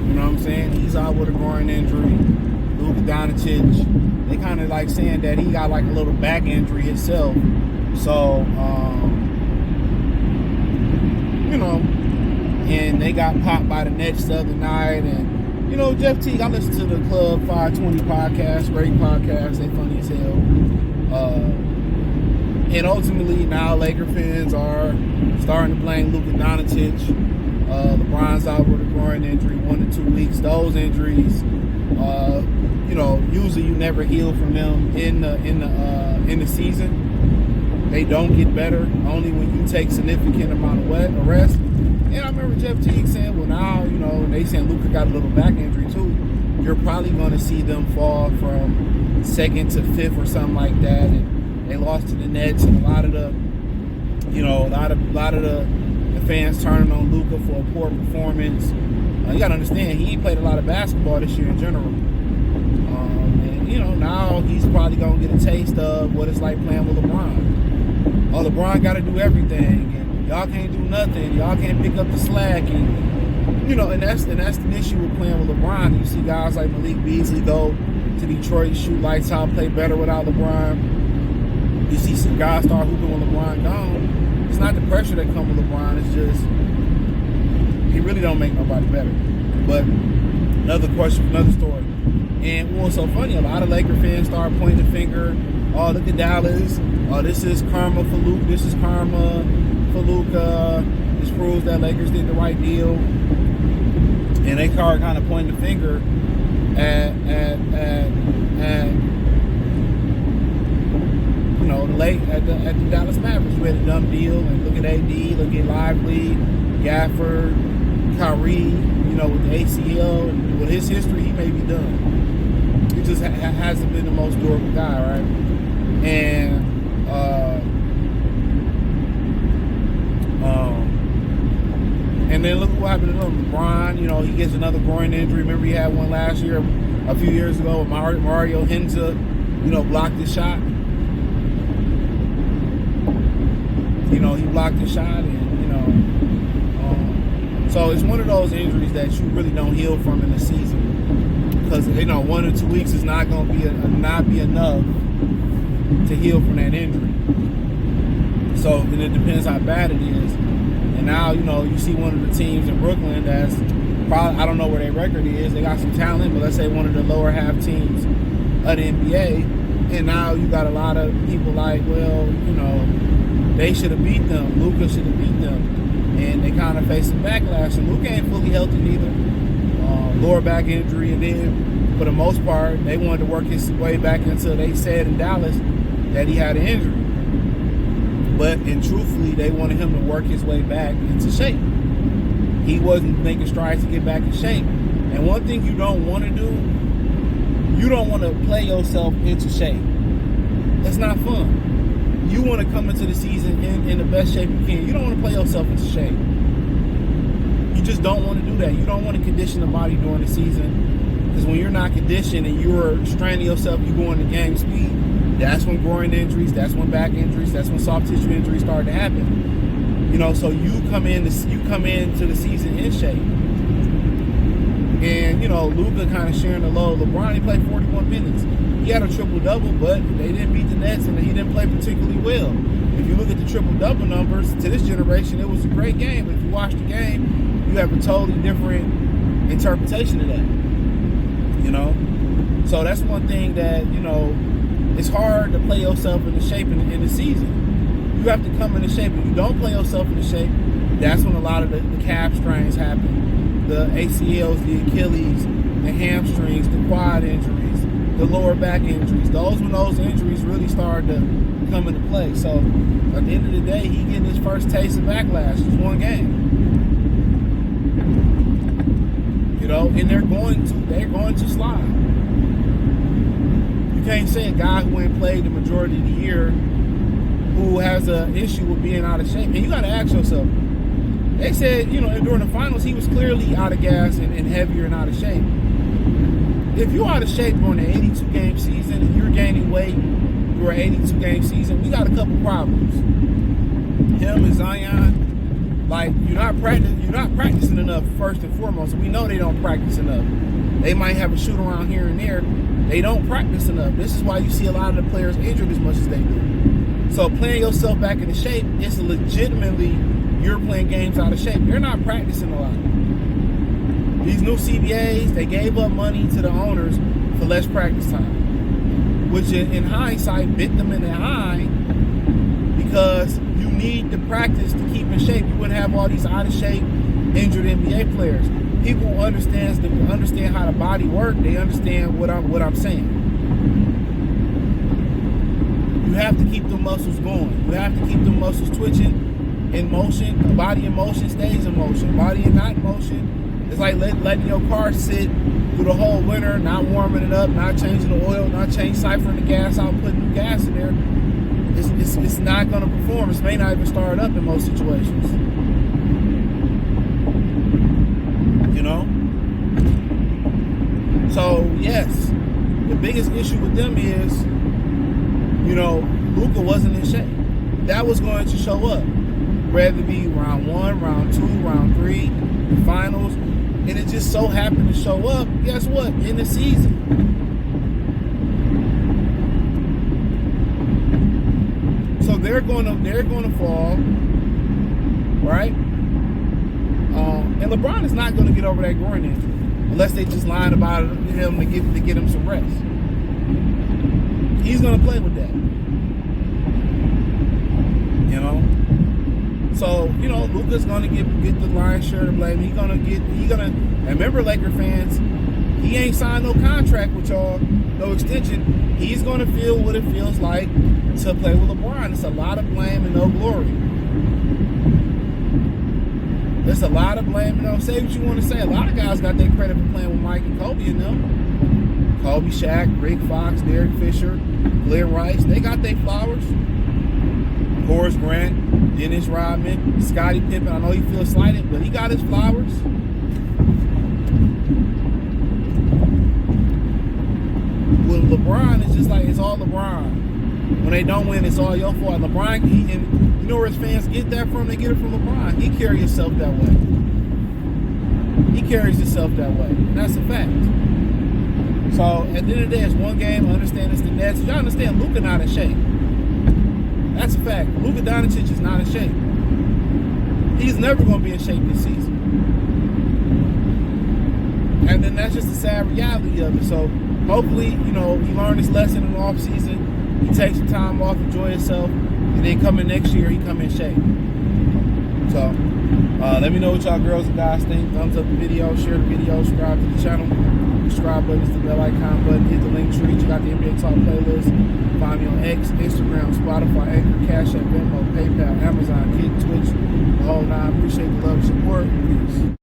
You know what I'm saying? He's out with a groin injury. Luka Dončić, they kind of like saying that he got like a little back injury himself. So, you know, and they got popped by the Nets the other night. And, you know, Jeff Teague, I listened to the Club 520 podcast, great podcast. They funny as hell. And ultimately, now Laker fans are starting to blame Luka Dončić. LeBron's out with a groin injury, 1 to 2 weeks. Those injuries, you know, usually you never heal from them in the season. They don't get better only when you take significant amount of rest. And I remember Jeff Teague saying, well, now, you know, they saying Luka got a little back injury too. You're probably going to see them fall from 2nd to 5th or something like that. And they lost to the Nets, and a lot of the fans turning on Luka for a poor performance. You got to understand, he played a lot of basketball this year in general. And, you know, now he's probably going to get a taste of what it's like playing with LeBron. Oh, LeBron got to do everything, and y'all can't do nothing. Y'all can't pick up the slack. And, you know, and that's the issue with playing with LeBron. You see guys like Malik Beasley go to Detroit, shoot lights out, play better without LeBron. You see some guys start hooping with LeBron gone. It's not the pressure that comes with LeBron. It's just he really don't make nobody better. But another question, another story. And what's so funny, a lot of Laker fans start pointing the finger. Oh, look at Dallas. Oh, this is karma for Luka. This is karma for Luka. This proves that Lakers did the right deal. And they start kind of pointing the finger at you know, at the Dallas Mavericks. We had a dumb deal, and look at AD, look at Lively, Gafford, Kyrie, you know, with the ACL, and with his history, he may be done. He just hasn't been the most durable guy, right? And then look what happened to him. LeBron, you know, he gets another groin injury. Remember he had one last year, a few years ago, with Mario Henza, you know, blocked his shot. You know, he blocked the shot, and, you know, so it's one of those injuries that you really don't heal from in the season, because, you know, 1 or 2 weeks is not going to be enough to heal from that injury. So, and it depends how bad it is. And now, you know, you see one of the teams in Brooklyn that's probably, I don't know where their record is. They got some talent, but let's say one of the lower half teams of the NBA. And now you got a lot of people like, well, you know, they should have beat them. Luka should have beat them. And they kind of face some backlash. And Luka ain't fully healthy neither. Lower back injury. And then, for the most part, they wanted to work his way back until they said in Dallas that he had an injury. But, and truthfully, they wanted him to work his way back into shape. He wasn't making strides to get back in shape. And one thing you don't want to do, you don't want to play yourself into shape. That's not fun. You want to come into the season in the best shape you can. You don't want to play yourself into shape. You just don't want to do that. You don't want to condition the body during the season, because when you're not conditioned and you're straining yourself, you go into game speed. That's when groin injuries, that's when back injuries, that's when soft tissue injuries start to happen. You know, so you come into the season in shape. And, you know, Luka kind of sharing the load. LeBron, he played 41 minutes. He had a triple-double, but they didn't beat the Nets, and he didn't play particularly well. If you look at the triple-double numbers, to this generation, it was a great game. But if you watch the game, you have a totally different interpretation of that. You know? So that's one thing that, you know, it's hard to play yourself into shape in the season. You have to come into shape. If you don't play yourself into shape, that's when a lot of the calf strains happen. The ACLs, the Achilles, the hamstrings, the quad injuries, the lower back injuries. When those injuries really start to come into play. So at the end of the day, he getting his first taste of backlash. It's one game. You know, and they're going to slide. You can't say a guy who ain't played the majority of the year, who has an issue with being out of shape. And you got to ask yourself, they said, you know, during the finals, he was clearly out of gas and heavier and out of shape. If you're out of shape during an 82-game season and you're gaining weight during an 82-game season, we got a couple problems. Him and Zion, Like, you're not practicing enough, first and foremost. We know they don't practice enough. They might have a shoot around here and there. They don't practice enough. This is why you see a lot of the players injured as much as they do. So playing yourself back into shape, it's legitimately you're playing games out of shape. They're not practicing a lot. These new CBAs, they gave up money to the owners for less practice time, which in hindsight bit them in the eye, because you need to practice to keep in shape. You wouldn't have all these out of shape, injured NBA players. People who understand how the body works. They understand what I'm saying. You have to keep the muscles going. You have to keep the muscles twitching, in motion. A body in motion stays in motion. Body not in motion, it's like letting your car sit through the whole winter, not warming it up, not changing the oil, not ciphering the gas out, putting new gas in there. It's not going to perform. It may not even start up in most situations. You know? So, yes, the biggest issue with them is, you know, Luka wasn't in shape. That was going to show up. Whether it be round 1, round 2, round 3, the finals. And it just so happened to show up, guess what? In the season. So they're gonna fall, right? And LeBron is not gonna get over that groin injury unless they just lying about him to get him some rest. He's gonna play with that, you know. So you know, Luka's gonna get the lion's share of blame. He's gonna. And remember, Laker fans, he ain't signed no contract with y'all, no extension. He's gonna feel what it feels like to play with LeBron. It's a lot of blame and no glory. There's a lot of blame. You know, say what you want to say. A lot of guys got their credit for playing with Mike and Kobe and them. Kobe, Shaq, Rick Fox, Derek Fisher, Glenn Rice. They got their flowers. Horace Grant, Dennis Rodman, Scottie Pippen. I know he feels slighted, but he got his flowers. With LeBron, it's just like it's all LeBron. When they don't win, it's all your fault. LeBron, and you know where his fans get that from? They get it from LeBron. He carries himself that way. He carries himself that way. And that's a fact. So, at the end of the day, it's one game. I understand it's the Nets. Y'all understand Luka not in shape. That's a fact. Luka Dončić is not in shape. He's never going to be in shape this season. And then that's just the sad reality of it. So, hopefully, you know, he learned his lesson in the offseason. He takes some time off, enjoy himself, and then coming next year, he come in shape. So, let me know what y'all girls and guys think. Thumbs up the video, share the video, subscribe to the channel. Subscribe button is the bell icon button. Hit the link tree. Check out the NBA Talk playlist. Find me on X, Instagram, Spotify, Anchor, Cash App, Venmo, PayPal, Amazon, Kick, Twitch, the whole nine. Appreciate the love and support. Peace.